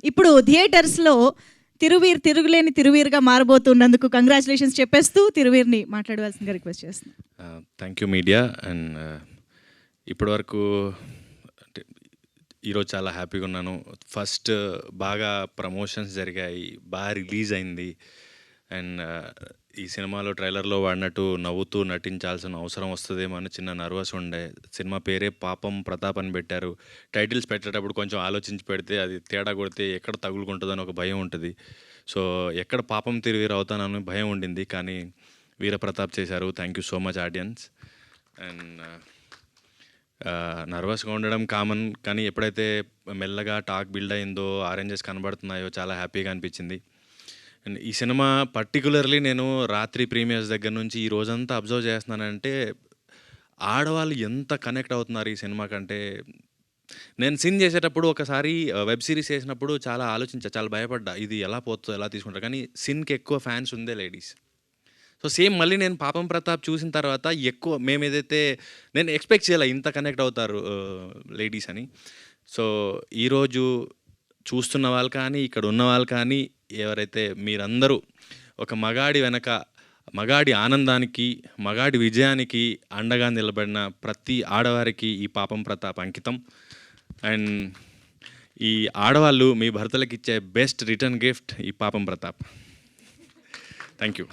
ఇప్పుడు థియేటర్స్లో తిరుగులేని తిరువీరుగా మారబోతున్నందుకు కంగ్రాచులేషన్స్ చెప్పేస్తూ తిరువీర్ని మాట్లాడవలసిందిగా రిక్వెస్ట్ చేస్తున్నాను. Thank you media. అండ్ ఇప్పటివరకు అంటే ఈరోజు చాలా హ్యాపీగా ఉన్నాను. ఫస్ట్ బాగా ప్రమోషన్స్ జరిగాయి, బాగా రిలీజ్ అయింది. అండ్ ఈ సినిమాలో ట్రైలర్లో వాడినట్టు నవ్వుతూ నటించాల్సిన అవసరం వస్తుందేమో అని చిన్న నర్వస్ ఉండే. సినిమా పేరే పాపం ప్రతాప్ అని పెట్టారు. టైటిల్స్ పెట్టేటప్పుడు కొంచెం ఆలోచించి పెడితే అది తేడా కొడితే ఎక్కడ తగులుకుంటుందని ఒక భయం ఉంటుంది. సో ఎక్కడ పాపం తిరిగి అవుతానని భయం ఉండింది, కానీ వీరప్రతాప్ చేశారు. Thank you so much audience. And నర్వస్గా ఉండడం కామన్, కానీ ఎప్పుడైతే మెల్లగా టాక్ బిల్డ్ అయిందో, ఆరెంజెస్ కనబడుతున్నాయో చాలా హ్యాపీగా అనిపించింది. అండ్ ఈ సినిమా పర్టికులర్లీ నేను రాత్రి ప్రీమియర్స్ దగ్గర నుంచి ఈ రోజంతా అబ్జర్వ్ చేస్తున్నానంటే ఆడవాళ్ళు ఎంత కనెక్ట్ అవుతున్నారు ఈ సినిమా కంటే. నేను సీన్ చేసేటప్పుడు ఒకసారి వెబ్ సిరీస్ చేసినప్పుడు చాలా చాలా భయపడ్డా, ఇది ఎలా పోతుందో ఎలా తీసుకుంటారు, కానీ సీన్కి ఎక్కువ ఫ్యాన్స్ ఉందే లేడీస్. సో సేమ్ మళ్ళీ నేను పాపం ప్రతాప్ చూసిన తర్వాత ఎక్కువ మేము ఏదైతే నేను ఎక్స్పెక్ట్ చేయాలి ఇంత కనెక్ట్ అవుతారు లేడీస్ అని. సో ఈరోజు చూస్తున్న వాళ్ళు కానీ ఇక్కడ ఉన్న వాళ్ళు కానీ ఎవరైతే మీరందరూ ఒక మగాడి వెనక మగాడి ఆనందానికి మగాడి విజయానికి అండగా నిలబడిన ప్రతి ఆడవారికి ఈ పాపం ప్రతాప్ అంకితం. అండ్ ఈ ఆడవాళ్ళు మీ భర్తలకు ఇచ్చే బెస్ట్ రిటర్న్ గిఫ్ట్ ఈ పాపం ప్రతాప్. Thank you.